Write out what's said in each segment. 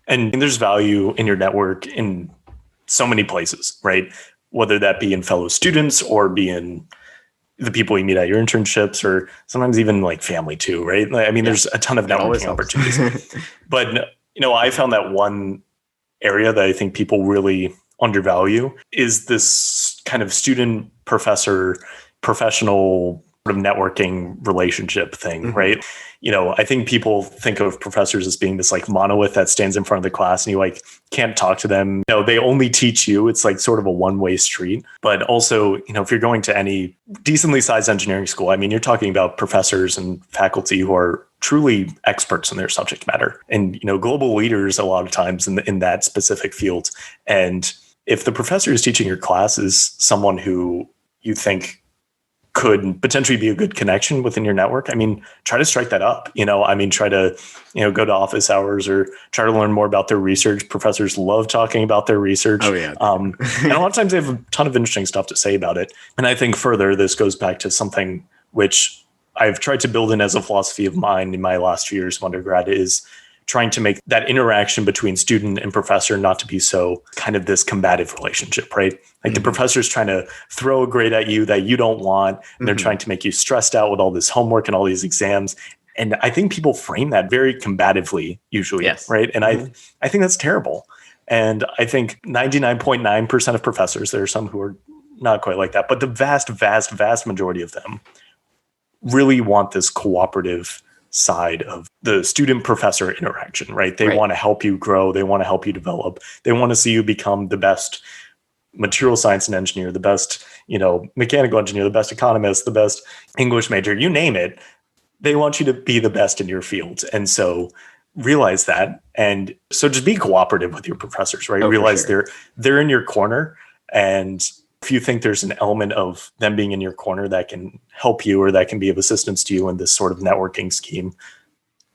And there's value in your network in so many places, right? Whether that be in fellow students or be in the people you meet at your internships, or sometimes even like family too, right? I mean, there's a ton of networking opportunities. But, I found that one area that I think people really undervalue is this kind of student professor professional sort of networking relationship thing, right? I think people think of professors as being this like monolith that stands in front of the class and you like can't talk to them. They only teach you. It's like sort of a one-way street. But also, if you're going to any decently sized engineering school, I mean, you're talking about professors and faculty who are truly experts in their subject matter and, global leaders a lot of times in that specific field. And if the professor is teaching your class is someone who you think could potentially be a good connection within your network, I mean, try to strike that up. Try to, go to office hours or try to learn more about their research. Professors love talking about their research. Oh, yeah. And a lot of times they have a ton of interesting stuff to say about it. And I think further, this goes back to something which I've tried to build in as a philosophy of mine in my last few years of undergrad is trying to make that interaction between student and professor not to be so kind of this combative relationship, right? Like the professor's trying to throw a grade at you that you don't want, and they're trying to make you stressed out with all this homework and all these exams. And I think people frame that very combatively usually, right? And I think that's terrible. And I think 99.9% of professors, there are some who are not quite like that, but the vast, vast, vast majority of them really want this cooperative side of the student professor interaction, right? They want to help you grow. They want to help you develop. They want to see you become the best material science and engineer, the best, mechanical engineer, the best economist, the best English major, you name it. They want you to be the best in your field. And so realize that. And so just be cooperative with your professors, right? Realize they're in your corner. And if you think there's an element of them being in your corner that can help you or that can be of assistance to you in this sort of networking scheme,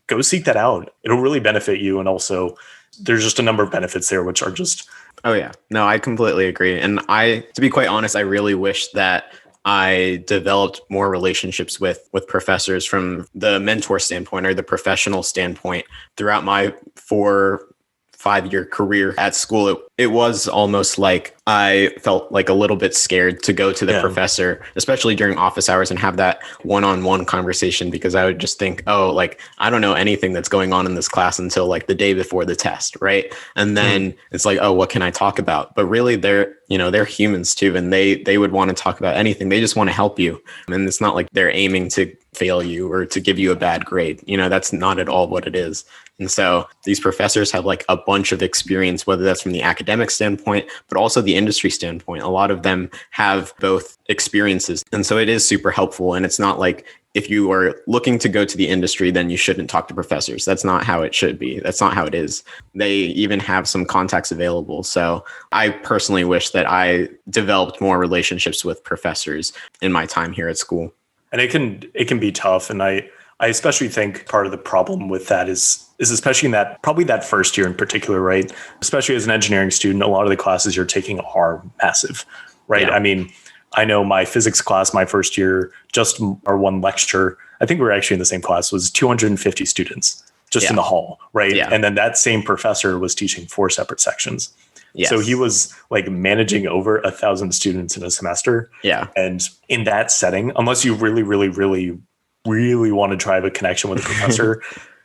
go seek that out. It'll really benefit you. And also there's just a number of benefits there, which are just... Oh yeah, no, I completely agree. And to be quite honest, I really wish that I developed more relationships with professors from the mentor standpoint or the professional standpoint throughout my 4-5-year career at school. It was almost like I felt like a little bit scared to go to the professor, especially during office hours, and have that one-on-one conversation, because I would just think, oh, like, I don't know anything that's going on in this class until like the day before the test, right? And then it's like, oh, what can I talk about? But really, they're humans too, and they would want to talk about anything. They just want to help you. And it's not like they're aiming to fail you or to give you a bad grade. That's not at all what it is. And so these professors have like a bunch of experience, whether that's from the academic standpoint, but also the industry standpoint. A lot of them have both experiences. And so it is super helpful. And it's not like if you are looking to go to the industry, then you shouldn't talk to professors. That's not how it should be. That's not how it is. They even have some contacts available. So I personally wish that I developed more relationships with professors in my time here at school. And it can be tough. And I especially think part of the problem with that is especially in that first year in particular, right? Especially as an engineering student, a lot of the classes you're taking are massive, right? Yeah. I mean, I know my physics class, my first year, just our one lecture, I think we were actually in the same class, was 250 students just in the hall, right? Yeah. And then that same professor was teaching 4 separate sections. Yes. So he was like managing over 1,000 students in a semester. Yeah. And in that setting, unless you really, really, really, really want to drive a connection with a professor,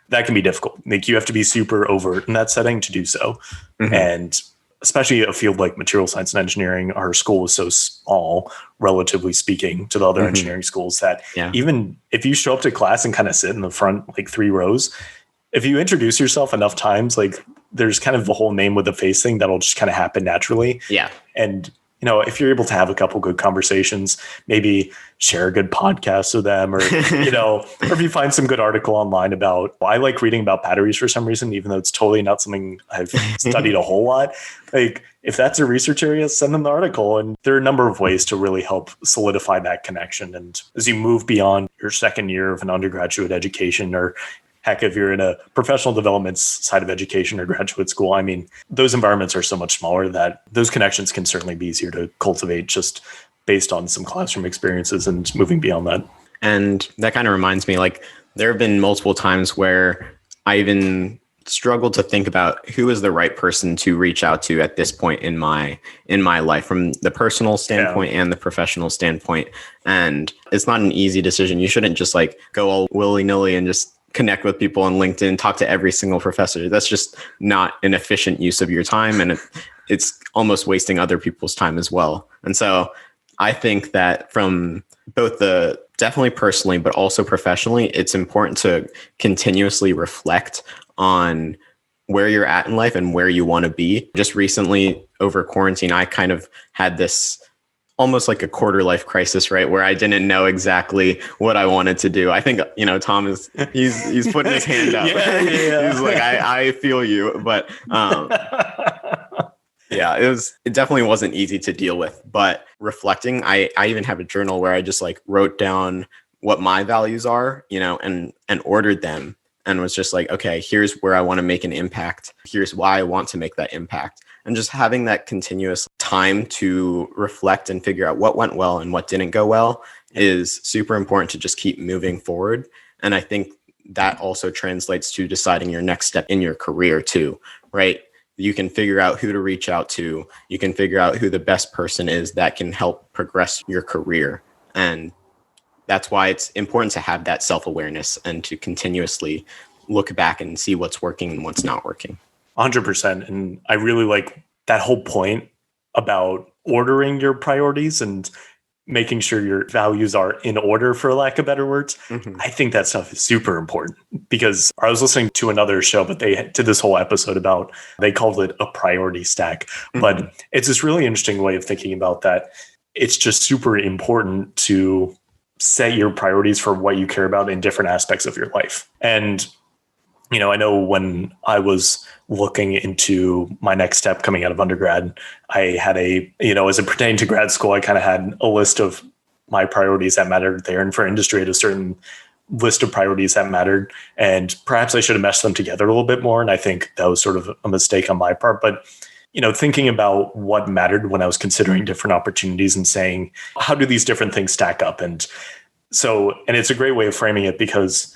that can be difficult. Like you have to be super overt in that setting to do so. And especially a field like material science and engineering, our school is so small, relatively speaking, to the other engineering schools that even if you show up to class and kind of sit in the front, like 3 rows, if you introduce yourself enough times, like there's kind of the whole name with the face thing that'll just kind of happen naturally. Yeah. And, if you're able to have a couple good conversations, maybe share a good podcast with them or, or if you find some good article online about, I like reading about batteries for some reason, even though it's totally not something I've studied a whole lot. Like if that's a research area, send them the article. And there are a number of ways to really help solidify that connection. And as you move beyond your second year of an undergraduate education, or heck, if you're in a professional development side of education or graduate school, I mean, those environments are so much smaller that those connections can certainly be easier to cultivate just based on some classroom experiences and moving beyond that. And that kind of reminds me, like, there have been multiple times where I even struggled to think about who is the right person to reach out to at this point in my life, from the personal standpoint and the professional standpoint. And it's not an easy decision. You shouldn't just like go all willy-nilly and just connect with people on LinkedIn, talk to every single professor. That's just not an efficient use of your time, and it's almost wasting other people's time as well. And so I think that from both the definitely personally, but also professionally, it's important to continuously reflect on where you're at in life and where you want to be. Just recently over quarantine, I kind of had this almost like a quarter life crisis, right? Where I didn't know exactly what I wanted to do. I think, Tom he's putting his hand up. Yeah. He's like, I feel you. But yeah, it definitely wasn't easy to deal with. But reflecting, I even have a journal where I just like wrote down what my values are, and ordered them, and was just like, okay, here's where I want to make an impact. Here's why I want to make that impact. And just having that continuous time to reflect and figure out what went well and what didn't go well is super important to just keep moving forward. And I think that also translates to deciding your next step in your career too, right? You can figure out who to reach out to. You can figure out who the best person is that can help progress your career. And that's why it's important to have that self-awareness and to continuously look back and see what's working and what's not working. 100%. And I really like that whole point about ordering your priorities and making sure your values are in order, for lack of better words. Mm-hmm. I think that stuff is super important, because I was listening to another show, but they did this whole episode about, they called it a priority stack. Mm-hmm. But it's this really interesting way of thinking about that. It's just super important to set your priorities for what you care about in different aspects of your life. And I know when I was looking into my next step coming out of undergrad, I had as it pertained to grad school, I kind of had a list of my priorities that mattered there. And for industry, I had a certain list of priorities that mattered. And perhaps I should have meshed them together a little bit more. And I think that was sort of a mistake on my part. But, thinking about what mattered when I was considering different opportunities and saying, how do these different things stack up? And it's a great way of framing it, because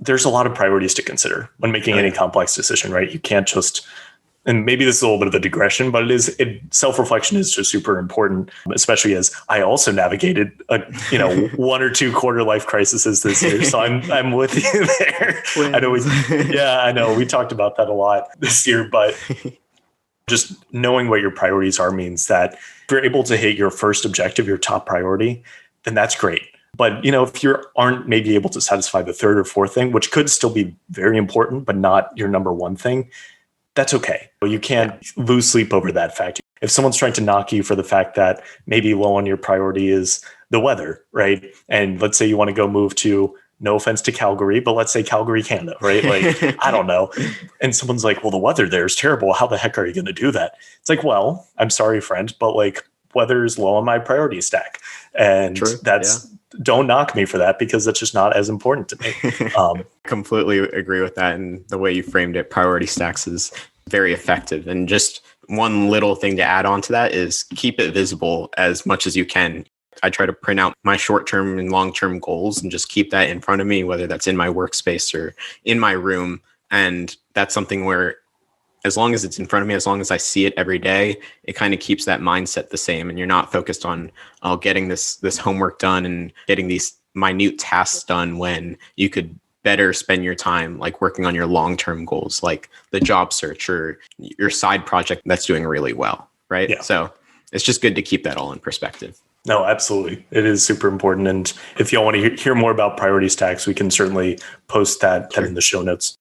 there's a lot of priorities to consider when making any complex decision, right? You can't just, and maybe this is a little bit of a digression, but self-reflection is just super important, especially as I also navigated one or two quarter life crises this year. So I'm with you there. I know we talked about that a lot this year, but just knowing what your priorities are means that if you're able to hit your first objective, your top priority, then that's great. But, if you aren't maybe able to satisfy the third or fourth thing, which could still be very important, but not your number one thing, that's okay. You can't lose sleep over that fact. If someone's trying to knock you for the fact that maybe low on your priority is the weather, right? And let's say you want to go move to, no offense to Calgary, but let's say Calgary, Canada, right? Like, I don't know. And someone's like, well, the weather there is terrible. How the heck are you going to do that? It's like, well, I'm sorry, friend, but like, weather is low on my priority stack. And don't knock me for that, because that's just not as important to me. Completely agree with that. And the way you framed it, priority stacks, is very effective. And just one little thing to add on to that is keep it visible as much as you can. I try to print out my short-term and long-term goals and just keep that in front of me, whether that's in my workspace or in my room. And that's something where, as long as it's in front of me, as long as I see it every day, it kind of keeps that mindset the same. And you're not focused on getting this homework done and getting these minute tasks done, when you could better spend your time like working on your long-term goals, like the job search or your side project that's doing really well, right? Yeah. So it's just good to keep that all in perspective. No, absolutely. It is super important. And if y'all want to hear more about priority stacks, we can certainly post that in the show notes.